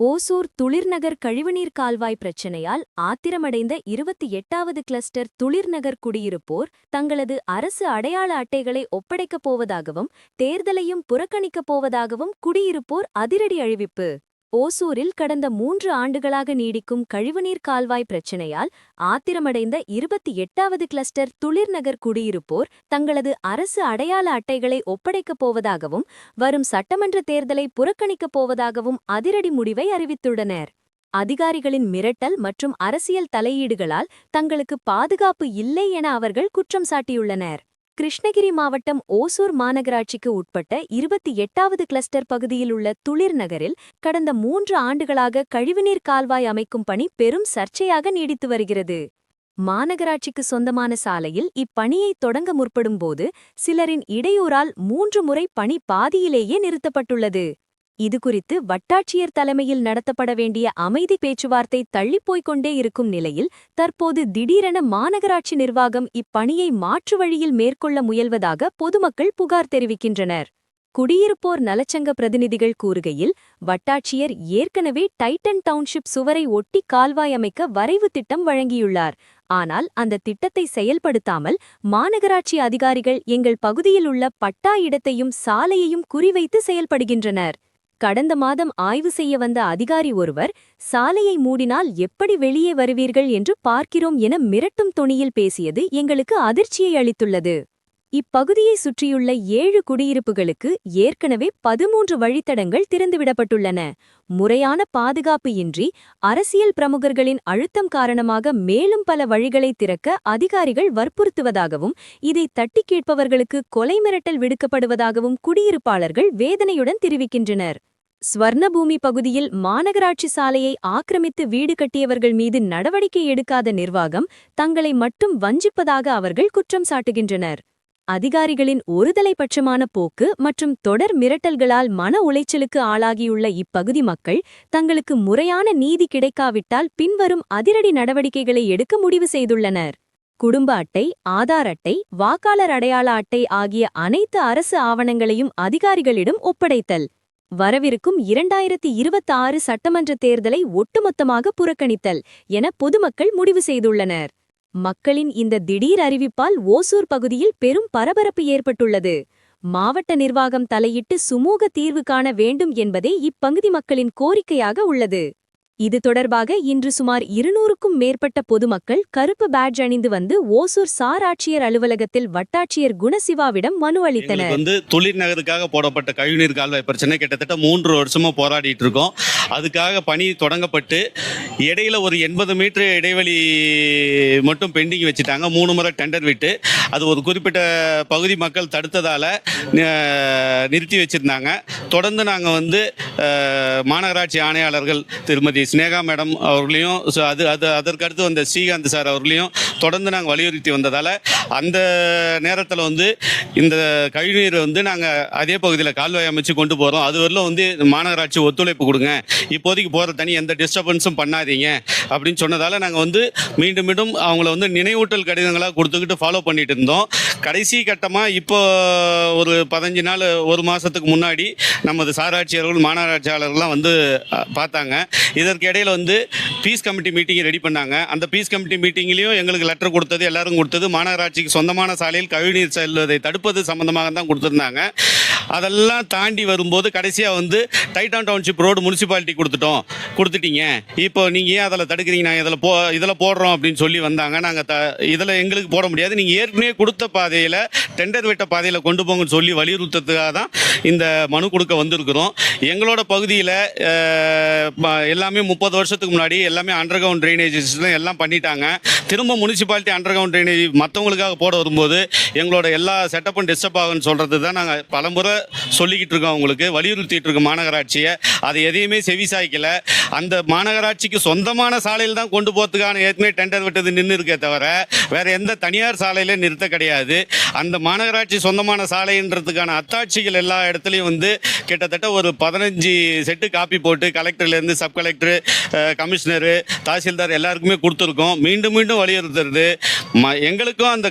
ஓசூர் துளிர்நகர் கழிவுநீர் கால்வாய் பிரச்சினையால் ஆத்திரமடைந்த 28வது கிளஸ்டர் துளிர்நகர் குடியிருப்போர் தங்களது அரசு அடையாள அட்டைகளை ஒப்படைக்கப் போவதாகவும் தேர்தலையும் புறக்கணிக்கப் போவதாகவும் குடியிருப்போர் அதிரடி அறிவிப்பு. ஓசூரில் கடந்த 3 ஆண்டுகளாக நீடிக்கும் கழிவுநீர் கால்வாய் பிரச்சினையால் ஆத்திரமடைந்த 28வது கிளஸ்டர் துளிர்நகர் குடியிருப்போர் தங்களது அரசு அடையாள அட்டைகளை ஒப்படைக்கப் போவதாகவும் வரும் சட்டமன்ற தேர்தலை புறக்கணிக்கப் போவதாகவும் அதிரடி முடிவை அறிவித்துள்ளனர். அதிகாரிகளின் மிரட்டல் மற்றும் அரசியல் தலையீடுகளால் தங்களுக்கு பாதுகாப்பு இல்லை என அவர்கள் குற்றம் சாட்டியுள்ளனர். கிருஷ்ணகிரி மாவட்டம் ஓசூர் மாநகராட்சிக்கு உட்பட்ட 28வது கிளஸ்டர் பகுதியில் உள்ள துளிர் நகரில் கடந்த 3 ஆண்டுகளாக கழிவுநீர் கால்வாய் அமைக்கும் பணி பெரும் சர்ச்சையாக நீடித்து வருகிறது. மாநகராட்சிக்கு சொந்தமான சாலையில் இப்பணியை தொடங்க முற்படும்போது சிலரின் இடையூறால் 3 முறை பணி பாதியிலேயே நிறுத்தப்பட்டுள்ளது. இதுகுறித்து வட்டாட்சியர் தலைமையில் நடத்தப்பட வேண்டிய அமைதி பேச்சுவார்த்தை தள்ளிப்போய்க் கொண்டே இருக்கும் நிலையில் தற்போது திடீரென மாநகராட்சி நிர்வாகம் இப்பணியை மாற்று வழியில் மேற்கொள்ள முயல்வதாக பொதுமக்கள் புகார் தெரிவிக்கின்றனர். குடியிருப்போர் நலச்சங்க பிரதிநிதிகள் கூறுகையில், வட்டாட்சியர் ஏற்கனவே டைட்டன் டவுன்ஷிப் சுவரை ஒட்டி கால்வாய் அமைக்க வரைவு திட்டம் வழங்கியுள்ளார். ஆனால் அந்த திட்டத்தை செயல்படுத்தாமல் மாநகராட்சி அதிகாரிகள் எங்கள் பகுதியில் உள்ள பட்டா இடத்தையும் சாலையையும் குறிவைத்து செயல்படுகின்றனர். கடந்த மாதம் ஆய்வு செய்ய வந்த அதிகாரி ஒருவர், சாலையை மூடினால் எப்படி வெளியே வருவீர்கள் என்று பார்க்கிறோம் என மிரட்டும் தொனியில் பேசியது எங்களுக்கு அதிர்ச்சியை அளித்துள்ளது. இப்பகுதியை சுற்றியுள்ள 7 குடியிருப்புகளுக்கு ஏற்கனவே 13 வழித்தடங்கள் திறந்துவிடப்பட்டுள்ளன. முறையான பாதுகாப்பு இன்றி அரசியல் பிரமுகர்களின் அழுத்தம் காரணமாக மேலும் பல வழிகளை திறக்க அதிகாரிகள் வற்புறுத்துவதாகவும் இதை தட்டிக் கேட்பவர்களுக்கு கொலை மிரட்டல் விடுக்கப்படுவதாகவும் குடியிருப்பாளர்கள் வேதனையுடன் தெரிவிக்கின்றனர். ஸ்வர்ணபூமி பகுதியில் மாநகராட்சி சாலையை ஆக்கிரமித்து வீடு கட்டியவர்கள் மீது நடவடிக்கை எடுக்காத நிர்வாகம் தங்களை மட்டும் வஞ்சிப்பதாக அவர்கள் குற்றம் சாட்டுகின்றனர். அதிகாரிகளின் ஒருதலைபட்சமான போக்கு மற்றும் தொடர் மிரட்டல்களால் மன உளைச்சலுக்கு ஆளாகியுள்ள இப்பகுதி மக்கள் தங்களுக்கு முறையான நீதி கிடைக்காவிட்டால் பின்வரும் அதிரடி நடவடிக்கைகளை எடுக்க முடிவு செய்துள்ளனர். குடும்ப அட்டை, ஆதார் அட்டை, வாக்காளர் அடையாள அட்டை ஆகிய அனைத்து அரசு ஆவணங்களையும் அதிகாரிகளிடம் ஒப்படைத்தல், வரவிருக்கும் 2026 சட்டமன்ற தேர்தலை ஒட்டுமொத்தமாக புறக்கணித்தல் என பொதுமக்கள் முடிவு செய்துள்ளனர். மக்களின் இந்த திடீர் அறிவிப்பால் ஓசூர் பகுதியில் பெரும் பரபரப்பு ஏற்பட்டுள்ளது. மாவட்ட நிர்வாகம் தலையிட்டு சுமூக தீர்வு காண வேண்டும் என்பதே இப்பகுதி மக்களின் கோரிக்கையாக உள்ளது. இது தொடர்பாக இன்று சுமார் 200க்கும் மேற்பட்ட பொதுமக்கள் கருப்பு பேட்ஜ் அணிந்து வந்து ஓசூர் சார் ஆட்சியர் அலுவலகத்தில் வட்டாட்சியர் குணசிவாவிடம் மனு அளித்தனர். துளிர் நகருக்காக போடப்பட்ட கழிவுநீர் கால்வாய் பிரச்சனை கிட்டத்தட்ட 3 வருஷமா போராடிட்டு இருக்கோம். அதுக்காக பணி தொடங்கப்பட்டு இடையில ஒரு 80 மீட்டர் இடைவெளி மட்டும் பெண்டிங் வச்சுட்டாங்க. 3 முறை டெண்டர் விட்டு அது ஒரு குறிப்பிட்ட பகுதி மக்கள் தடுத்ததால நிறுத்தி வச்சிருந்தாங்க. தொடர்ந்து நாங்கள் மாநகராட்சி ஆணையாளர்கள் திருமதி ஸ்னேகா மேடம் அவர்களையும் அதற்கடுத்து வந்த ஸ்ரீகாந்த் சார் அவர்களையும் தொடர்ந்து நாங்கள் வலியுறுத்தி வந்ததால் அந்த நேரத்தில் இந்த கழிவுநீர் நாங்கள் அதே பகுதியில் கால்வாய் அமைச்சு கொண்டு போகிறோம். அது வரலும் மாநகராட்சி ஒத்துழைப்பு கொடுங்க, இப்போதைக்கு போகிற தனி எந்த டிஸ்டர்பன்ஸும் பண்ணாதீங்க அப்படின்னு சொன்னதால் நாங்கள் மீண்டும் மீண்டும் அவங்கள நினைவூட்டல் கடிதங்களாக கொடுத்துக்கிட்டு ஃபாலோ பண்ணிட்டு இருந்தோம். கடைசி கட்டமாக இப்போ ஒரு 15 நாள் 1 மாதத்துக்கு முன்னாடி நமது சாராட்சியர்கள் மாநகராட்சியாளர்கள்லாம் பார்த்தாங்க. இதற்கு இடையில் பீஸ் கமிட்டி மீட்டிங் ரெடி பண்ணாங்க. அந்த பீஸ் கமிட்டி மீட்டிங்லேயும் எங்களுக்கு லெட்டர் கொடுத்தது, எல்லாரும் கொடுத்தது மாநகராட்சிக்கு சொந்தமான சாலையில் கழிவுநீர் செல்வதை தடுப்பது சம்பந்தமாக தான் கொடுத்துருந்தாங்க. அதெல்லாம் தாண்டி வரும்போது கடைசியாக டைட்டன் டவுன்ஷிப் ரோடு முனிசிபாலிட்டி கொடுத்துட்டீங்க, இப்போ நீங்கள் ஏன் அதில் தடுக்கிறீங்க, நாங்கள் இதில் போடுறோம் அப்படின்னு சொல்லி வந்தாங்க. நாங்கள் இதில் எங்களுக்கு போட முடியாது, நீங்கள் ஏற்கனவே கொடுத்த பாதையில் டெண்டர் விட்ட பாதையில் கொண்டு போங்கன்னு சொல்லி வலியுறுத்ததுக்காக தான் இந்த மனு கொடுக்க வந்திருக்கிறோம். எங்களோட பகுதியில் எல்லாமே 30 வருஷத்துக்கு முன்னாடி எல்லாமே அண்டர் கிரவுண்ட் ட்ரைனேஜ் எல்லாம் பண்ணிட்டாங்க. திரும்ப முனிசிபாலிட்டி அண்டர் கிரவுண்ட் ட்ரைனேஜ் மற்றவங்களுக்காக போட வரும்போது எங்களோட எல்லா செட்டப்பும் டிஸ்டர்ப் ஆகுன்னு சொல்கிறது தான் நாங்கள் பலமுறை சொல்லிக்கிட்டு இருக்கோம். அவங்களுக்கு வலியுறுத்திட்டு இருக்கோம் மாநகராட்சியை. அது எதையுமே செவிசாய்க்கல. அந்த மாநகராட்சிக்கு சொந்தமான சாலையில் தான் கொண்டு போகிறதுக்கான ஏற்கனவே டெண்டர் விட்டது நின்று இருக்கே தவிர வேற எந்த தனியார் சாலையில நிறுத்த கிடையாது. அந்த மாநகராட்சி சொந்தமான சாலைன்றதுக்கான அத்தாட்சிகள் எல்லா இடத்துலையும் கிட்டத்தட்ட ஒரு 15 செட்டு காப்பி போட்டு கலெக்டர்லேருந்து சப் கலெக்டர், கமிஷனரு, தாசில்தார் எல்லாருக்குமே கொடுத்துருக்கோம். மீண்டும் மீண்டும் வலியுறுத்துறது, எங்களுக்கும் அந்த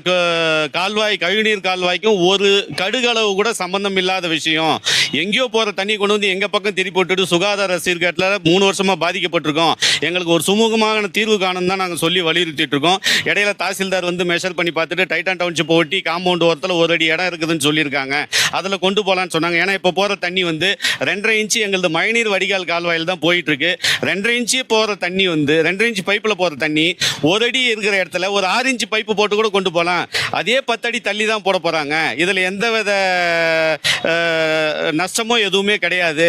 கழிவுநீர் கால்வாய்க்கும் ஒரு கடுகளவு கூட சம்பந்தம் இல்லாமல் இல்லாத விஷயம். எங்கேயோ போகிற தண்ணி கொண்டு வந்து எங்கள் பக்கம் திருப்பி போட்டுட்டு சுகாதார சீர்கேட்டில் 3 வருஷமாக பாதிக்கப்பட்டிருக்கோம். எங்களுக்கு ஒரு சுமூகமான தீர்வு காணும் தான் நாங்கள் சொல்லி வலியுறுத்திட்டு இருக்கோம். இடையில தாசில்தார் வந்து மெஷர் பண்ணி பார்த்துட்டு டைட்டன் டவுன்ஷிப் ஒட்டி காம்பவுண்ட் ஓரத்தில் ஒரு அடி இடம் இருக்குதுன்னு சொல்லியிருக்காங்க. அதில் கொண்டு போகலான்னு சொன்னாங்க. ஏன்னா இப்போ போகிற தண்ணி வந்து 2.5 இன்ச்சு எங்களது மழைநீர் வடிகால் கால்வாயில் தான் போயிட்டு இருக்கு. 2.5 இன்ச்சு போகிற தண்ணி வந்து 2.5 இன்ச்சு பைப்பில் போகிற தண்ணி ஒரு அடி இருக்கிற இடத்துல ஒரு 6 இன்ச்சு பைப்பு போட்டு கூட கொண்டு போகலாம். அதே 10 அடி தள்ளி தான் போட போகிறாங்க. இதில் எந்தவித நஷ்டமோ எதுவுமே கிடையாது.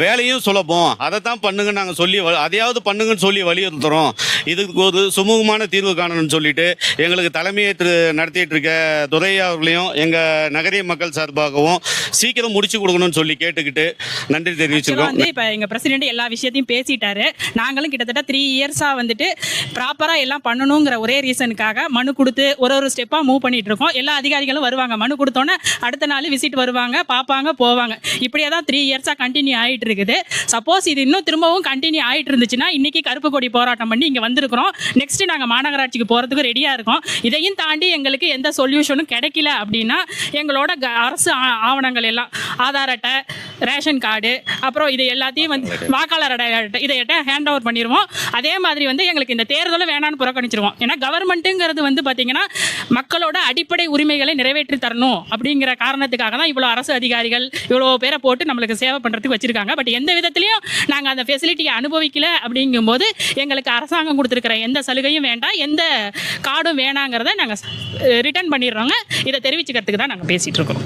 வேலையும் சுலபம். அதை தான் பண்ணுங்கன்னு நாங்கள் சொல்லி அதையாவது பண்ணுங்கன்னு சொல்லி வலியுறுத்துகிறோம். இதுக்கு ஒரு சுமூகமான தீர்வு காணணும்னு சொல்லிட்டு எங்களுக்கு தலைமையேற்று நடத்திட்டு இருக்க துரையா அவர்களையும் எங்கள் நகரிய மக்கள் சார்பாகவும் சீக்கிரம் முடிச்சு கொடுக்கணும்னு சொல்லி கேட்டுக்கிட்டு நன்றி தெரிவிச்சிருக்கோம். இப்போ எங்கள் பிரசிடென்ட் எல்லா விஷயத்தையும் பேசிட்டாரு. நாங்களும் கிட்டத்தட்ட 3 இயர்ஸாக வந்துட்டு ப்ராப்பராக எல்லாம் பண்ணணுங்கிற ஒரே ரீசனுக்காக மனு கொடுத்து ஒரு ஸ்டெப்பாக மூவ் பண்ணிட்டு இருக்கோம். எல்லா அதிகாரிகளும் வருவாங்க. மனு கொடுத்தோன்னே அடுத்த நாள் விசிட் வருவாங்க, பார்ப்பாங்க, போவாங்க. இப்படியே தான் 3 இயர்ஸாக கண்டினியூ ஆகிட்டு இருக்குது. சப்போஸ் இது இன்னும் திரும்பவும் கண்டினியூ ஆகிட்டு இருந்துச்சுன்னா இன்னைக்கு கருப்பு கொடி போராட்டம் பண்ணி இங்கே வந்திருக்கிறோம். நெக்ஸ்ட் நாங்கள் மாநகராட்சிக்கு போகிறதுக்கு ரெடியாக இருக்கோம். இதையும் தாண்டி எங்களுக்கு எந்த சொல்யூஷனும் கிடைக்கல அப்படின்னா எங்களோட அரசு ஆவணங்கள் எல்லாம் ஆதார் அட்டை, ரேஷன் கார்டு, அப்புறம் இது எல்லாத்தையும் வந்து வாக்காளர் அட்டை இதை ஹேண்ட் ஓவர் பண்ணிடுவோம். அதே மாதிரி வந்து எங்களுக்கு இந்த தேர்தலும் வேணான்னு புறக்கணிச்சிருவோம். ஏன்னா கவர்மெண்ட்டுங்கிறது வந்து பார்த்தீங்கன்னா மக்களோட அடிப்படை உரிமைகளை நிறைவேற்றி தரணும் அப்படிங்கிற காரணத்துக்காக தான் இவ்வளோ அரசு அதிகாரிகள் இவ்வளோ பேரை போட்டு நம்மளுக்கு சேவை பண்ணுறதுக்கு வச்சுருக்காங்க. பட் எந்த விதத்துலையும் நாங்கள் அந்த ஃபெசிலிட்டியை அனுபவிக்கல. அப்படிங்கும்போது எங்களுக்கு அரசாங்கம் கொடுத்துருக்கிற எந்த சலுகையும் வேண்டாம், எந்த கார்டும் வேணாங்கிறத நாங்கள் ரிட்டர்ன் பண்ணிடுறோங்க. இதை தெரிவிச்சுக்கிறதுக்கு தான் நாங்கள் பேசிகிட்டு இருக்கோம்.